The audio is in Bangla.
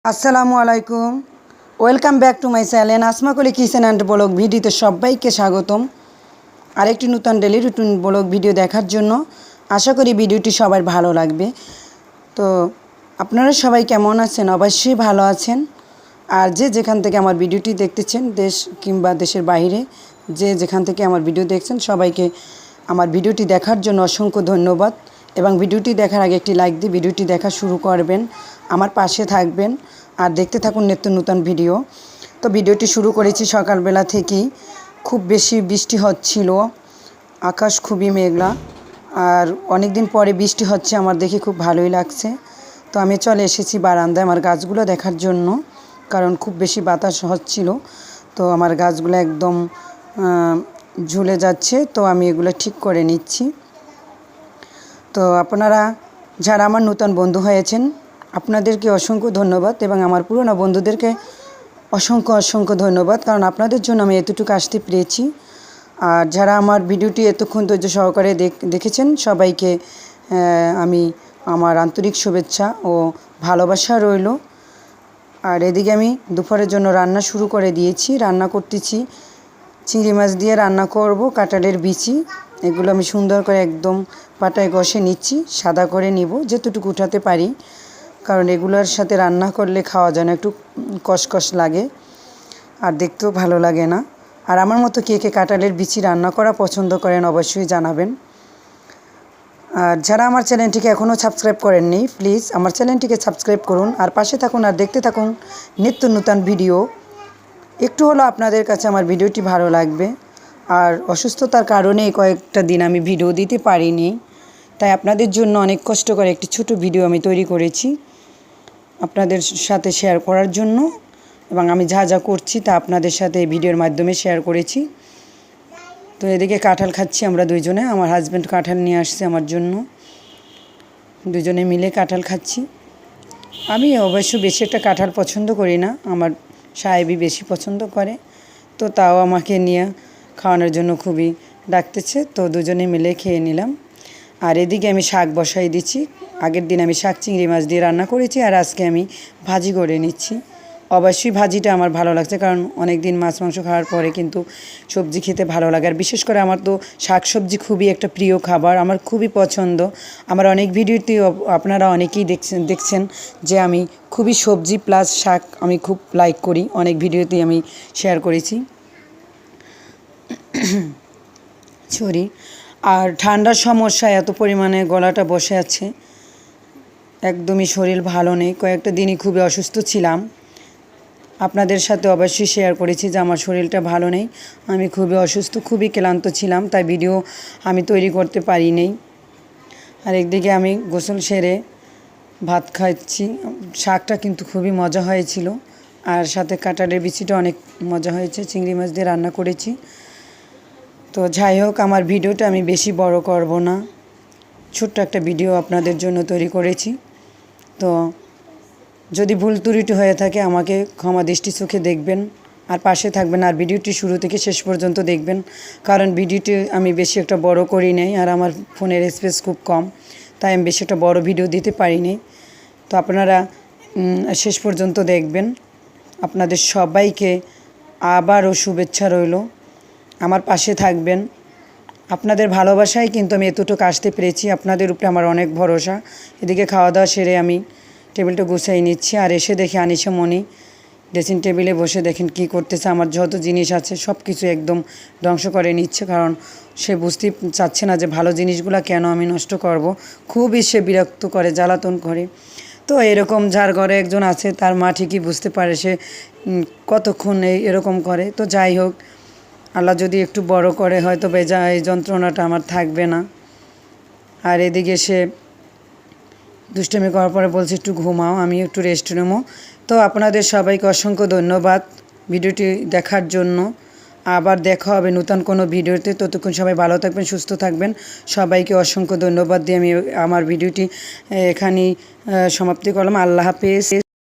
আসসালামু আলাইকুম, welcome back to my channel Asma কলি কিচেন অ্যান্ড ব্লগ ভিডিওতে সবাইকে স্বাগতম। আরেকটি নতুন ডেলি রুটিন ব্লগ ভিডিও দেখার জন্য আশা করি ভিডিওটি সবার ভালো লাগবে। তো আপনারা সবাই কেমন আছেন? অবশ্যই ভালো আছেন। আর যে যেখান থেকে আমার ভিডিওটি দেখতেছেন, দেশ কিংবা দেশের বাইরে যে যেখান থেকে আমার ভিডিও দেখছেন, সবাইকে আমার ভিডিওটি দেখার জন্য অসংখ্য ধন্যবাদ। এবং ভিডিওটি দেখার আগে একটি লাইক দিয়ে ভিডিওটি দেখা শুরু করবেন, আমার পাশে থাকবেন আর দেখতে থাকুন নিত্য নতুন ভিডিও। তো ভিডিওটি শুরু করেছি সকালবেলা থেকেই। খুব বেশি বৃষ্টি হচ্ছিল, আকাশ খুবই মেঘলা, আর অনেক দিন পরে বৃষ্টি হচ্ছে, আমার দেখে খুব ভালোই লাগছে। তো আমি চলে এসেছি বারান্দায় আমার গাছগুলো দেখার জন্য, কারণ খুব বেশি বাতাস হচ্ছিল। তো আমার গাছগুলো একদম ঝুলে যাচ্ছে, তো আমি এগুলো ঠিক করে নিচ্ছি। তো আপনারা যারা আমার নতুন বন্ধু হয়েছেন, আপনাদেরকে অসংখ্য ধন্যবাদ, এবং আমার পুরনো বন্ধুদেরকে অসংখ্য ধন্যবাদ, কারণ আপনাদের জন্য আমি এতটুকু আসতে পেরেছি। আর যারা আমার ভিডিওটি এতক্ষণ ধৈর্য সহকারে দেখেছেন, সবাইকে আমি আমার আন্তরিক শুভেচ্ছা ও ভালোবাসা রইল। আর এদিকে আমি দুপুরের জন্য রান্না শুরু করে দিয়েছি। রান্না করতেছি চিংড়ি মাছ দিয়ে রান্না করব, কাঁঠালের বিচি। এগুলো আমি সুন্দর করে একদম পাটায় ঘষে নিচ্ছি, সাদা করে নিব যেতটুকু উঠাতে পারি, কারণ এগুলোর সাথে রান্না করলে খাওয়া যায় না, একটু কষকষ লাগে আর দেখতেও ভালো লাগে না। আর আমার মতো কে কে কাঁঠালের বিচি রান্না করা পছন্দ করেন অবশ্যই জানাবেন। আর যারা আমার চ্যানেলটিকে এখনও সাবস্ক্রাইব করেননি, প্লিজ আমার চ্যানেলটিকে সাবস্ক্রাইব করুন আর পাশে থাকুন আর দেখতে থাকুন নিত্য নতুন ভিডিও। একটু হলো আপনাদের কাছে আমার ভিডিওটি ভালো লাগবে। আর অসুস্থতার কারণে কয়েকটা দিন আমি ভিডিও দিতে পারিনি, তাই আপনাদের জন্য অনেক কষ্ট করে একটি ছোট ভিডিও আমি তৈরি করেছি আপনাদের সাথে শেয়ার করার জন্য, এবং আমি যা যা করছি তা আপনাদের সাথে এই ভিডিওর মাধ্যমে শেয়ার করেছি। তো এদিকে কাঁঠাল খাচ্ছি আমরা দুইজনে, আমার হাজব্যান্ড কাঁঠাল নিয়ে আসছে আমার জন্য, দুজনে মিলে কাঁঠাল খাচ্ছি। আমি অবশ্য বেশি একটা কাঁঠাল পছন্দ করি না, আমার সাহেবই বেশি পছন্দ করে, তো তাও আমাকে নিয়ে খাওয়ানোর জন্য খুবই ডাকতেছে, তো দুজনে মিলে খেয়ে নিলাম। আর এদিকে আমি শাক বসাই দিচ্ছি। আগের দিন আমি শাক চিংড়ি মাছ দিয়ে রান্না করেছি, আর আজকে আমি ভাজি করে নিচ্ছি। অবশ্যই ভাজিটা আমার ভালো লাগছে, কারণ অনেক দিন মাছ মাংস খাওয়ার পরে কিন্তু সবজি খেতে ভালো লাগে। আর বিশেষ করে আমার তো শাক সবজি খুবই একটা প্রিয় খাবার, আমার খুবই পছন্দ। আমার অনেক ভিডিওতে আপনারা অনেকেই দেখছেন যে আমি খুবই সবজি প্লাস শাক আমি খুব লাইক করি, অনেক ভিডিওতেই আমি শেয়ার করেছি। সরি, আর ঠান্ডার সমস্যা এত পরিমাণে গলাটা বসে আছে, একদমই শরীর ভালো নেই। কয়েকটা দিনই খুবই অসুস্থ ছিলাম, আপনাদের সাথে অবশ্যই শেয়ার করেছি যে আমার শরীরটা ভালো নেই, আমি খুবই অসুস্থ, খুবই ক্লান্ত ছিলাম, তাই ভিডিও আমি তৈরি করতে পারিনি। আর একদিকে আমি গোসল সেরে ভাত খাচ্ছি। শাকটা কিন্তু খুবই মজা হয়েছিল, আর সাথে কাঁঠালের বিচিটা অনেক মজা হয়েছে, চিংড়ি মাছ দিয়ে রান্না করেছি। তো যাই হোক, আমার ভিডিওটা আমি বেশি বড় করব না, ছোট্ট একটা ভিডিও আপনাদের জন্য তৈরি করেছি। তো যদি ভুল ত্রুটি হয়ে থাকে আমাকে ক্ষমা দৃষ্টি চোখে দেখবেন আর পাশে থাকবেন, আর ভিডিওটি শুরু থেকে শেষ পর্যন্ত দেখবেন, কারণ ভিডিওটি আমি বেশি একটা বড় করি নাই, আর আমার ফোনের স্পেস খুব কম, তাই আমি বেশি একটা বড় ভিডিও দিতে পারিনি। তো আপনারা শেষ পর্যন্ত দেখবেন। আপনাদের সবাইকে আবারও শুভেচ্ছা রইল, আমার পাশে থাকবেন। আপনাদের ভালোবাসায় কিন্তু আমি এতটুকু আসতে পেরেছি, আপনাদের উপরে আমার অনেক ভরসা। এদিকে খাওয়া দাওয়া সেরে আমি টেবিলটা গুছিয়ে নিচ্ছি, আর এসে দেখি আনিশা মনি ড্রেসিং টেবিলে বসে দেখেন কি করতেছে। আমার যত জিনিস আছে সব কিছু একদম ধ্বংস করে নিচ্ছে, কারণ সে বুঝতেই চাচ্ছে না যে ভালো জিনিসগুলো কেন আমি নষ্ট করব। খুবই সে বিরক্ত করে, জ্বালাতন করে। তো এরকম যার ঘরে একজন আছে তার মা ঠিকই বুঝতে পারে সে কতক্ষণ এরকম করে। তো যাই হোক, আল্লাহ যদি একটু বড় করে হয়তো এই যন্ত্রণাটা আমার থাকবে না। আর এদিকে সে দুষ্টুমি করার পরে বলছে একটু ঘুমাও, আমি একটু রেস্ট নেবো। তো আপনাদের সবাইকে অসংখ্য ধন্যবাদ ভিডিওটি দেখার জন্য। আবার দেখা হবে নতুন কোনো ভিডিওতে, ততক্ষণ সবাই ভালো থাকবেন, সুস্থ থাকবেন। সবাইকে অসংখ্য ধন্যবাদ দিয়ে আমি আমার ভিডিওটি এখানেই সমাপ্তি করলাম। আল্লাহ হাফেজ।